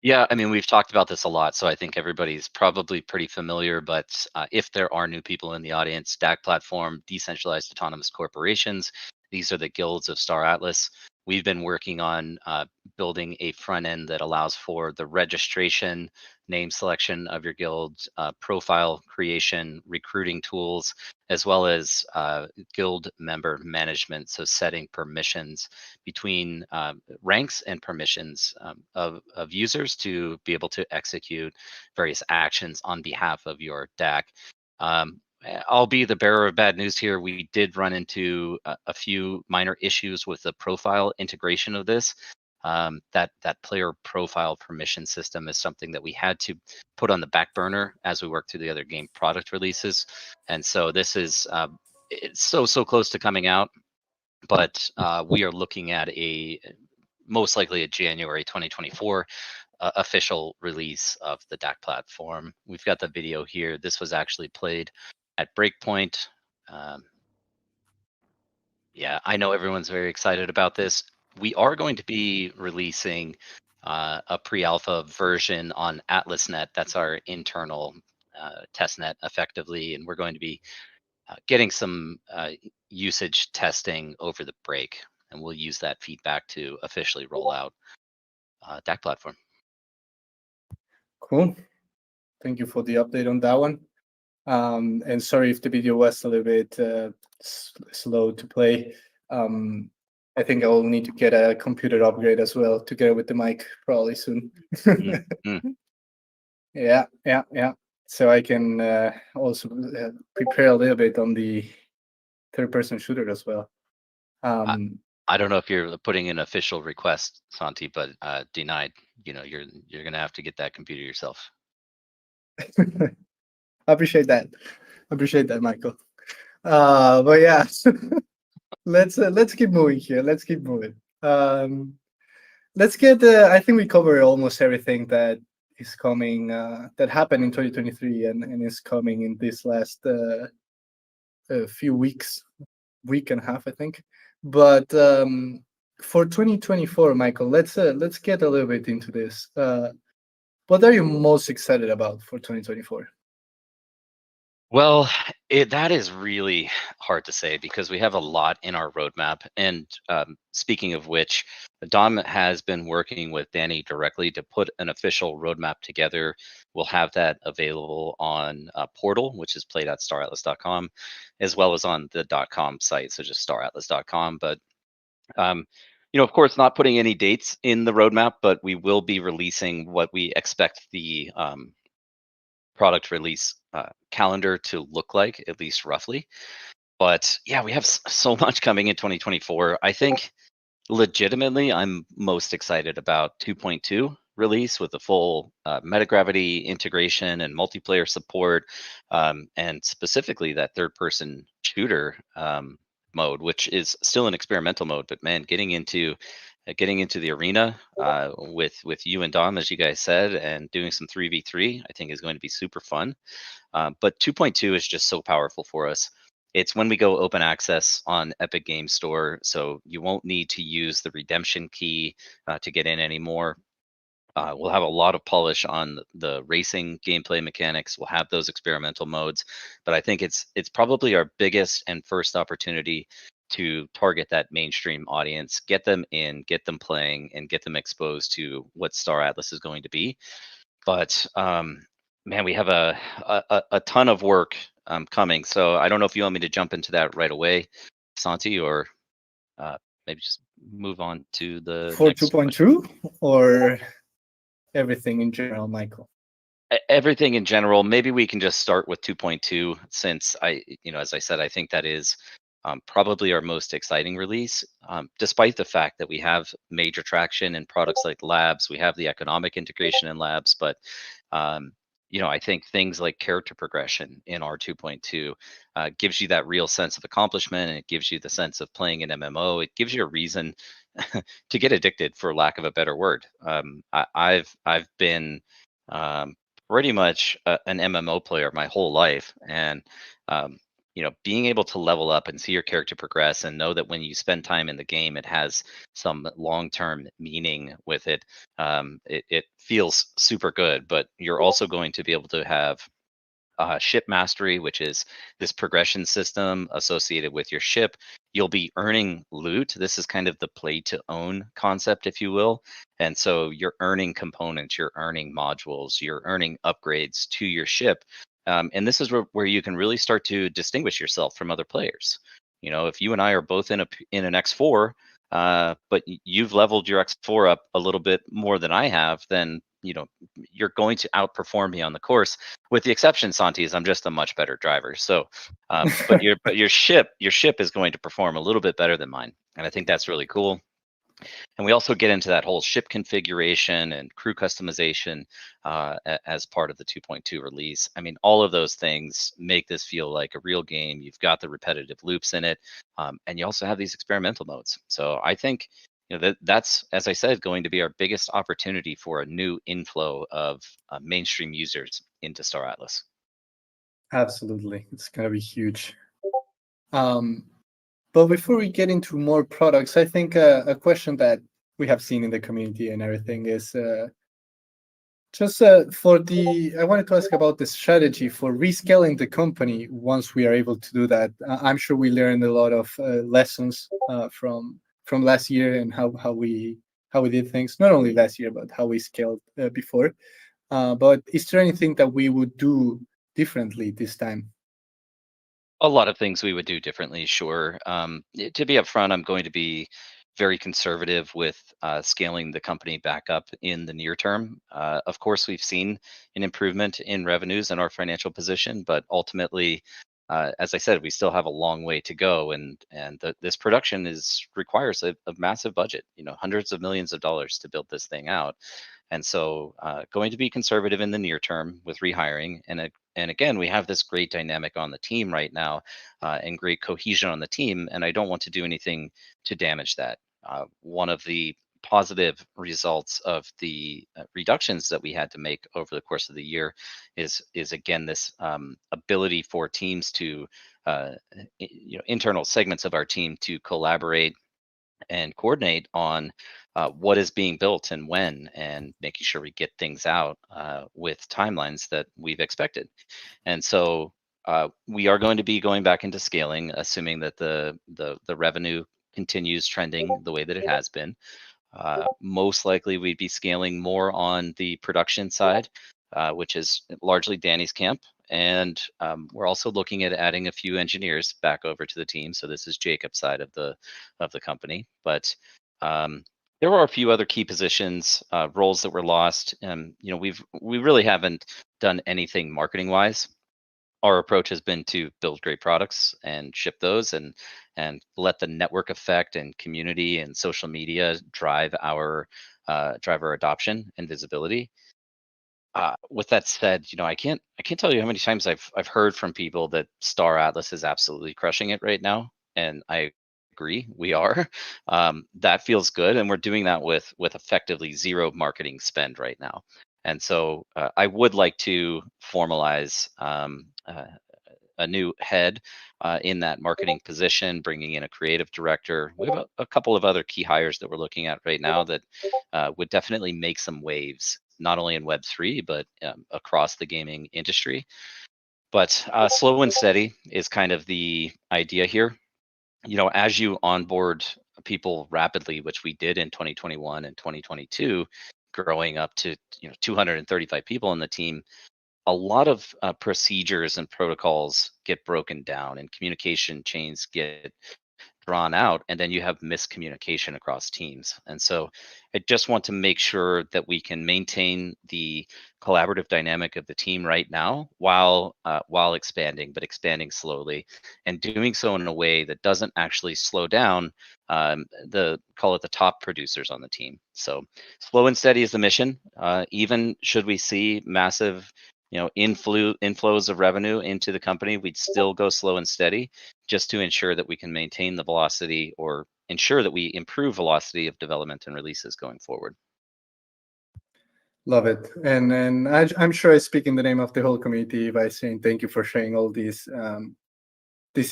Yeah, I mean, we've talked about this a lot, so I think everybody's probably pretty familiar. But if there are new people in the audience, DAC platform, decentralized autonomous corporations, these are the guilds of Star Atlas. We've been working on building a front end that allows for the registration, name selection of your guild, profile creation, recruiting tools, as well as guild member management. So setting permissions between ranks and permissions of users to be able to execute various actions on behalf of your DAC. I'll be the bearer of bad news here. We did run into a few minor issues with the profile integration of this. That player profile permission system is something that we had to put on the back burner as we work through the other game product releases, and so this is it's so close to coming out, but we are looking at a most likely a January 2024 official release of the DAC platform. We've got the video here. This was actually played at Breakpoint. Um, yeah, I know everyone's very excited about this. We are going to be releasing a pre-alpha version on AtlasNet. That's our internal testnet, effectively, and we're going to be getting some usage testing over the break, and we'll use that feedback to officially roll out DAC platform. Cool. Thank you for the update on that one. And sorry if the video was a little bit slow to play. I think I will need to get a computer upgrade as well together with the mic probably soon. Mm-hmm. Yeah. So I can also prepare a little bit on the third-person shooter as well. I don't know if you're putting an official request, Santi, but denied. You know, you're gonna have to get that computer yourself. Appreciate that. Appreciate that, Michael. But yeah, let's keep moving here. Let's keep moving. Let's get. I think we covered almost everything that is coming. That happened in 2023 and is coming in this last few weeks, week and a half, I think. But for 2024, Michael, let's get a little bit into this. What are you most excited about for 2024? Well, that is really hard to say because we have a lot in our roadmap. And speaking of which, Dom has been working with Danny directly to put an official roadmap together. We'll have that available on Portal, which is play.staratlas.com, as well as on the .com site, so just staratlas.com. But of course, not putting any dates in the roadmap, but we will be releasing what we expect the product release calendar to look like, at least roughly. But yeah, we have so much coming in 2024. I think legitimately I'm most excited about 2.2. release with the full metagravity integration and multiplayer support, and specifically that third-person shooter mode, which is still an experimental mode. But man, getting into the arena with you and Dom, as you guys said, and doing some 3v3, I think is going to be super fun. But 2.2 is just so powerful for us. It's when we go open access on Epic Games Store, so you won't need to use the redemption key to get in anymore. We'll have a lot of polish on the racing gameplay mechanics. We'll have those experimental modes, but I think it's probably our biggest and first opportunity to target that mainstream audience, get them in, get them playing, and get them exposed to what Star Atlas is going to be. But man, we have a ton of work coming. So I don't know if you want me to jump into that right away, Santi, or uh, maybe just move on to the For next question. 2.2 or everything in general, Michael? Everything in general. Maybe we can just start with 2.2, since as I said, I think that is probably our most exciting release, despite the fact that we have major traction in products like Labs. We have the economic integration in Labs, but um, I think things like character progression in R 2.2 gives you that real sense of accomplishment, and it gives you the sense of playing an MMO. It gives you a reason to get addicted, for lack of a better word. I've been um, pretty much an MMO player my whole life, and um, being able to level up and see your character progress, and know that when you spend time in the game, it has some long-term meaning with it. It feels super good, but you're also going to be able to have ship mastery, which is this progression system associated with your ship. You'll be earning loot. This is kind of the play to own concept, if you will. And so you're earning components, you're earning modules, you're earning upgrades to your ship. And this is where you can really start to distinguish yourself from other players. If you and I are both in an X4, but you've leveled your X4 up a little bit more than I have, then you're going to outperform me on the course, with the exception, Santi, is I'm just a much better driver. So, but your ship is going to perform a little bit better than mine, and I think that's really cool. And we also get into that whole ship configuration and crew customization as part of the 2.2 release. I mean, all of those things make this feel like a real game. You've got the repetitive loops in it, and you also have these experimental modes. So I think that's, as I said, going to be our biggest opportunity for a new inflow of mainstream users into Star Atlas. Absolutely, it's gonna be huge. But before we get into more products, I think a question that we have seen in the community and everything is just I wanted to ask about the strategy for rescaling the company once we are able to do that. I'm sure we learned a lot of lessons from last year, and how we did things. Not only last year, but how we scaled before. But is there anything that we would do differently this time? A lot of things we would do differently, sure. To be upfront, I'm going to be very conservative with scaling the company back up in the near term. Of course, we've seen an improvement in revenues and our financial position, but ultimately, as I said, we still have a long way to go, and this production requires a massive budget. Hundreds of millions of dollars to build this thing out. And so, going to be conservative in the near term with rehiring. And again, we have this great dynamic on the team right now, and great cohesion on the team. And I don't want to do anything to damage that. One of the positive results of the reductions that we had to make over the course of the year is again this ability for teams to, internal segments of our team to collaborate and coordinate on what is being built and when, and making sure we get things out with timelines that we've expected. And so we are going to be going back into scaling, assuming that the revenue continues trending the way that it has been. Most likely, we'd be scaling more on the production side, which is largely Danny's camp. And we're also looking at adding a few engineers back over to the team. So this is Jacob's side of the company. But there are a few other key positions, roles that were lost. We really haven't done anything marketing wise. our approach has been to build great products and ship those, and let the network effect and community and social media drive our adoption and visibility. With that said, I can't tell you how many times I've heard from people that Star Atlas is absolutely crushing it right now, and I agree, we are. That feels good, and we're doing that with effectively zero marketing spend right now. And so I would like to formalize a new head in that marketing position, bringing in a creative director. We have a couple of other key hires that we're looking at right now that would definitely make some waves, not only in Web3, but across the gaming industry. But slow and steady is kind of the idea here. As you onboard people rapidly, which we did in 2021 and 2022, growing up to 235 people in the team, a lot of procedures and protocols get broken down and communication chains get drawn out, and then you have miscommunication across teams. And so I just want to make sure that we can maintain the collaborative dynamic of the team right now while expanding, but expanding slowly, and doing so in a way that doesn't actually slow down the call it the top producers on the team. So slow and steady is the mission. Even should we see massive inflows of revenue into the company, we'd still go slow and steady, just to ensure that we can maintain the velocity, or ensure that we improve velocity of development and releases going forward. Love it. And I'm sure I speak in the name of the whole community by saying thank you for sharing all these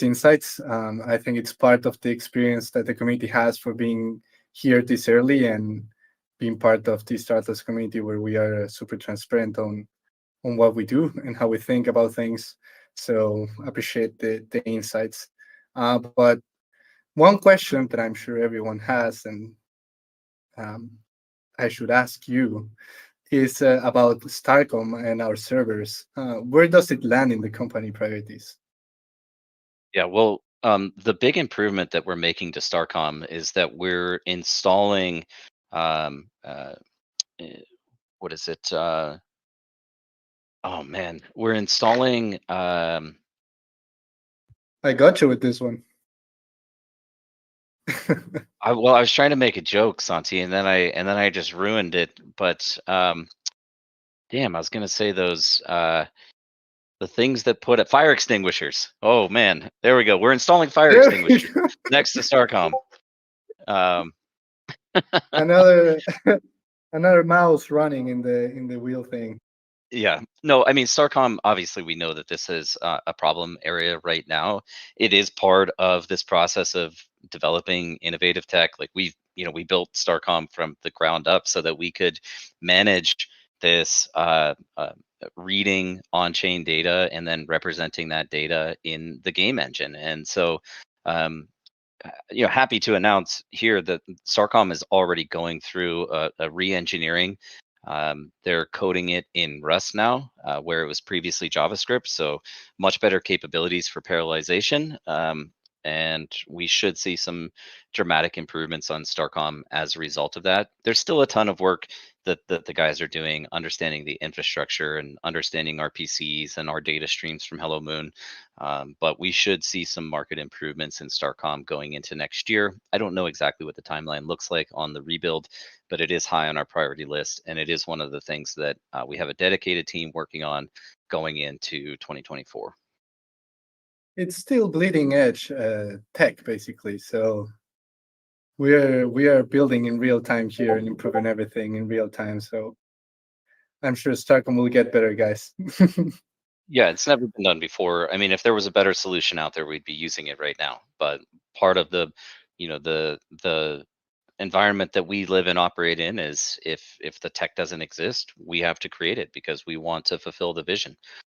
insights. I think it's part of the experience that the community has for being here this early and being part of the startups community, where we are super transparent on what we do and how we think about things. So appreciate the insights. But one question that I'm sure everyone has, and um, I should ask you, is about Starcom and our servers. Where does it land in the company priorities? Yeah, well, the big improvement that we're making to Starcom is that we're installing, um, eh, what is it? Oh man, we're installing. I got you with this one. I was trying to make a joke, Santi, and then I just ruined it. But damn, I was gonna say those. The things that put fire extinguishers. Oh man, there we go. We're installing fire There we extinguishers go. next to Starcom. Um, Another another mouse running in the wheel thing. yeah, no, I mean Starcom. Obviously, we know that this is a problem area right now. It is part of this process of developing innovative tech. Like we built Starcom from the ground up so that we could manage this reading on-chain data and then representing that data in the game engine. And so um, happy to announce here that Starcom is already going through a re-engineering. They're coding it in Rust now, where it was previously JavaScript. So much better capabilities for parallelization. And we should see some dramatic improvements on Starcom as a result of that. There's still a ton of work that the guys are doing, understanding the infrastructure and understanding our PCs and our data streams from Hello Moon. But we should see some market improvements in Starcom going into next year. I don't know exactly what the timeline looks like on the rebuild, but it is high on our priority list, and it is one of the things that we have a dedicated team working on going into 2024. It's still bleeding edge tech, basically. So we are building in real time here and improving everything in real time. So I'm sure Starcom will get better, guys. Yeah, it's never been done before. I mean, if there was a better solution out there, we'd be using it right now. But part of the environment that we live and operate in is if the tech doesn't exist, we have to create it because we want to fulfill the vision.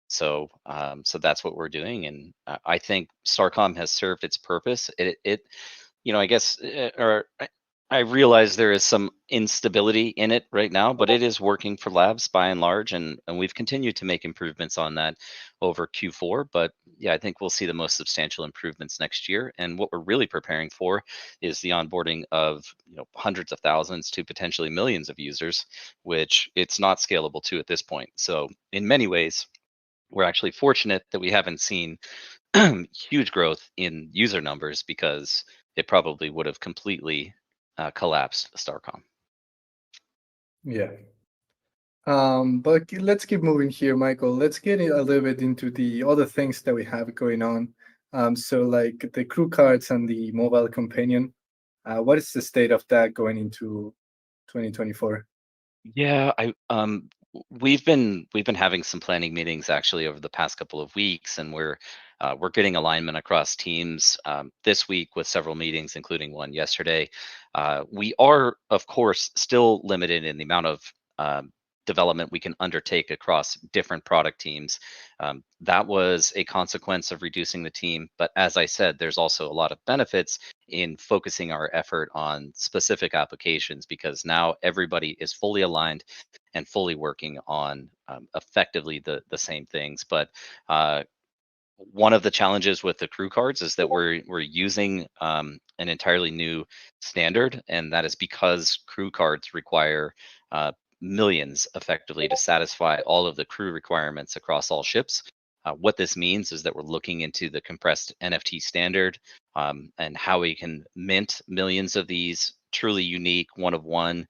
So that's what we're doing, and I think Starcom has served its purpose. I guess, or I realize there is some instability in it right now, but it is working for labs by and large, and we've continued to make improvements on that over Q4. But yeah, I think we'll see the most substantial improvements next year. And what we're really preparing for is the onboarding of hundreds of thousands to potentially millions of users, which it's not scalable to at this point. So in many ways, we're actually fortunate that we haven't seen huge growth in user numbers because it probably would have completely collapsed Starcom. Yeah. But let's keep moving here, Michael. Let's get a little bit into the other things that we have going on. So like the crew cards and the mobile companion. What is the state of that going into 2024? Yeah, we've been having some planning meetings actually over the past couple of weeks, and we're getting alignment across teams this week with several meetings, including one yesterday. We are, of course, still limited in the amount of development we can undertake across different product teams. That was a consequence of reducing the team, but as I said, there's also a lot of benefits in focusing our effort on specific applications because now everybody is fully aligned and fully working on effectively the same things. But one of the challenges with the crew cards is that we're using an entirely new standard, and that is because crew cards require millions effectively to satisfy all of the crew requirements across all ships. What this means is that we're looking into the compressed NFT standard and how we can mint millions of these truly unique one of one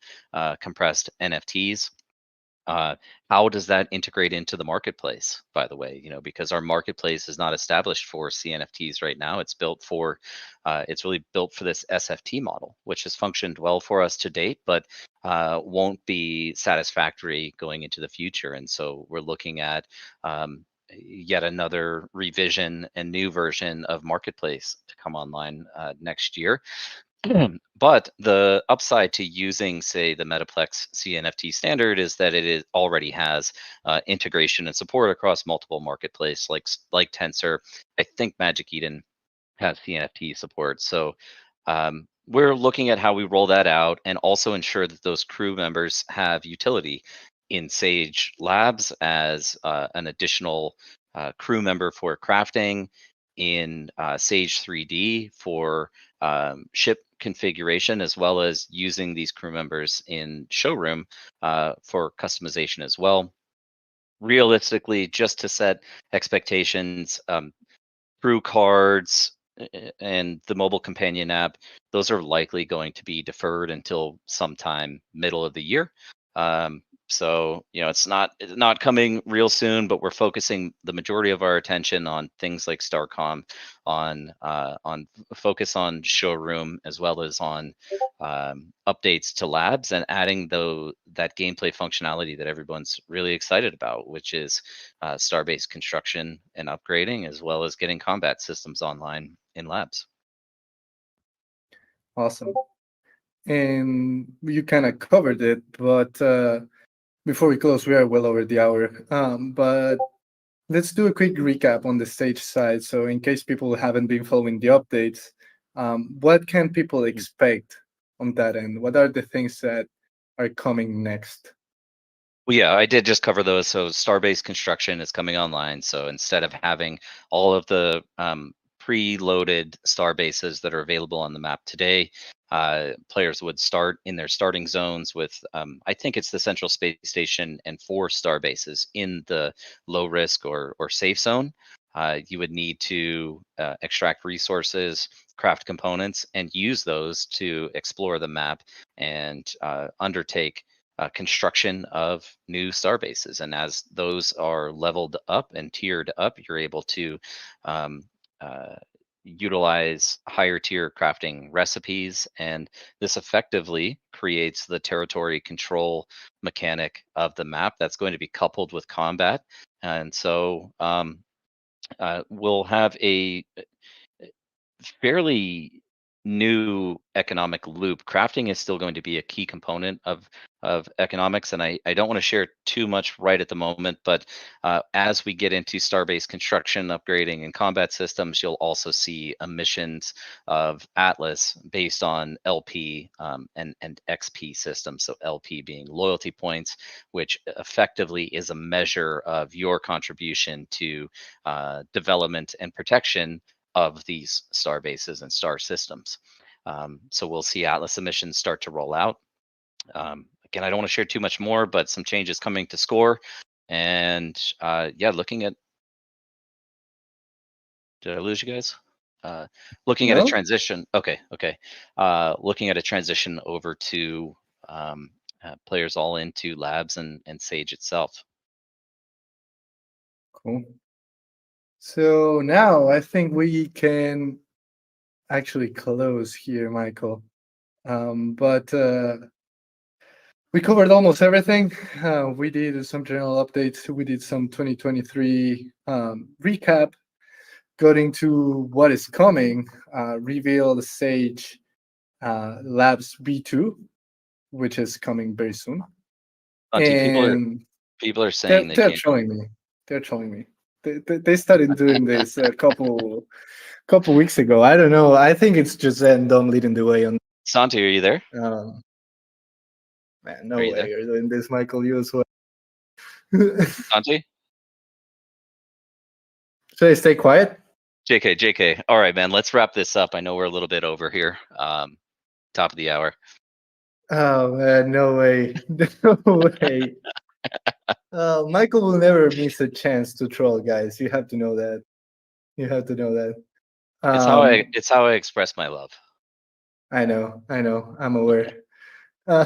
compressed NFTs. uh, how does that integrate into the marketplace, by the way? Because our marketplace is not established for CNFTs right now. It's really built for this SFT model, which has functioned well for us to date, but won't be satisfactory going into the future. And so we're looking at yet another revision and new version of marketplace to come online next year. But the upside to using, say, the Metaplex CNFT standard is that already has integration and support across multiple marketplace, like Tensor. I think Magic Eden has CNFT support. So we're looking at how we roll that out and also ensure that those crew members have utility in Sage Labs as an additional crew member for crafting, in Sage 3D for ship configuration, as well as using these crew members in Showroom for customization as well. Realistically, just to set expectations, crew cards and the mobile companion app, those are likely going to be deferred until sometime middle of the year. So it's not coming real soon, but we're focusing the majority of our attention on things like Starcom, on focus on Showroom, as well as on updates to labs and adding that gameplay functionality that everyone's really excited about, which is star-based construction and upgrading, as well as getting combat systems online in labs. Awesome. And you kind of covered it, but before we close, we are well over the hour. But let's do a quick recap on the stage side. So, in case people haven't been following the updates, what can people expect on that end? What are the things that are coming next? Well, yeah, I did just cover those. So star-based construction is coming online. So instead of having all of the pre-loaded star bases that are available on the map today, players would start in their starting zones with, I think it's the Central Space Station and 4 star bases in the low risk or safe zone. You would need to extract resources, craft components, and use those to explore the map and undertake construction of new star bases. And as those are leveled up and tiered up, you're able to um, uh, utilize higher tier crafting recipes. And this effectively creates the territory control mechanic of the map that's going to be coupled with combat. And so we'll have a fairly new economic loop. Crafting is still going to be a key component of economics, and I don't want to share too much right at the moment. But as we get into star-based construction, upgrading, and combat systems, you'll also see emissions of Atlas based on LP and XP systems. So LP being loyalty points, which effectively is a measure of your contribution to development and protection of these star bases and star systems. So we'll see Atlas emissions start to roll out. Again, I don't want to share too much more, but some changes coming to score. And yeah, looking at Did I lose you guys? Uh, looking at a No? transition. Okay, okay. Looking at a transition over to um, players all into labs and Sage itself. Cool. So now I think we can actually close here, Michael. But we covered almost everything. We did some general updates. We did some 2023 recap, got into what is coming, reveal the Sage Labs B2, which is coming very soon. Auntie, And people are they're, saying they they're can't. trolling me. They're trolling me. They started doing this a couple weeks ago. I don't know. I think it's just Dom leading the way on. Santi, are you there? Um, Man, Are no you way there? you're doing this, Michael. You as well. Santi? Should I stay quiet? JK. All right, man. Let's wrap this up. I know we're a little bit over here. Top of the hour. Oh man, no way, no way. Michael will never miss a chance to troll, guys. You have to know that. You have to know that. Um, It's how I express my love. I know, I'm aware. Uh,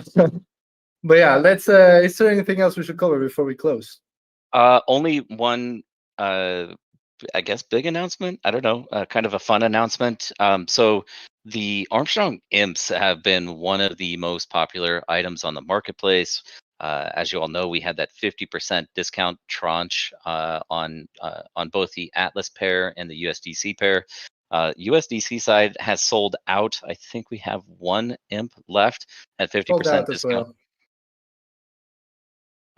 but yeah, let's. Is there anything else we should cover before we close? Only one I guess big announcement. I don't know, kind of a fun announcement. So the Armstrong Imps have been one of the most popular items on the marketplace. As you all know, we had that 50% discount tranche on both the Atlas pair and the USDC pair. USDC side has sold out. I think we have one imp left at Sold 50% out as discount. well.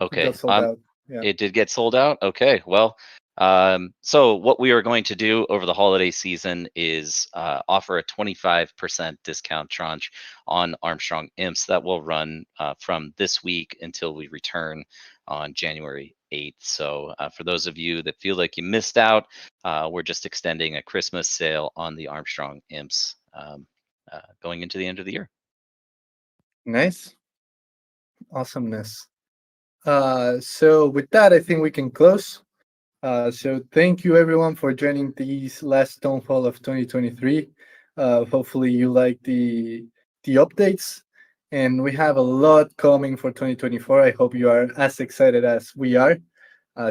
It got Okay. sold out. Yeah. It did get sold out. Okay. Well, so what we are going to do over the holiday season is offer a 25% discount tranche on Armstrong Imps that will run from this week until we return on January 8th. So for those of you that feel like you missed out, we're just extending a Christmas sale on the Armstrong Imps going into the end of the year. Nice. Awesomeness. So with that, I think we can close. So thank you everyone for joining these last Townhall of 2023. Hopefully you like the updates, and we have a lot coming for 2024. I hope you are as excited as we are.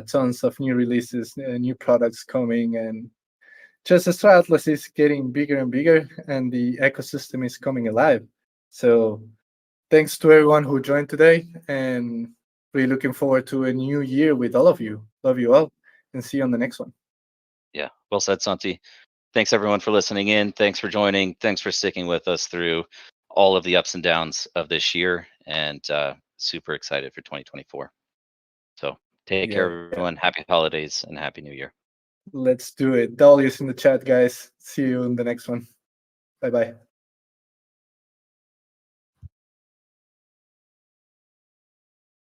Tons of new releases, new products coming, and just as Atlas is getting bigger and bigger, and the ecosystem is coming alive. So thanks to everyone who joined today, and really looking forward to a new year with all of you. Love you all, and see you on the next one. Yeah. Well said, Santi. Thanks everyone for listening in. Thanks for joining. Thanks for sticking with us through all of the ups and downs of this year, and super excited for 2024. So take care, Yeah, everyone. Happy holidays and happy new year. let's do it. Dahlia's in the chat, guys. See you in the next one. Bye bye.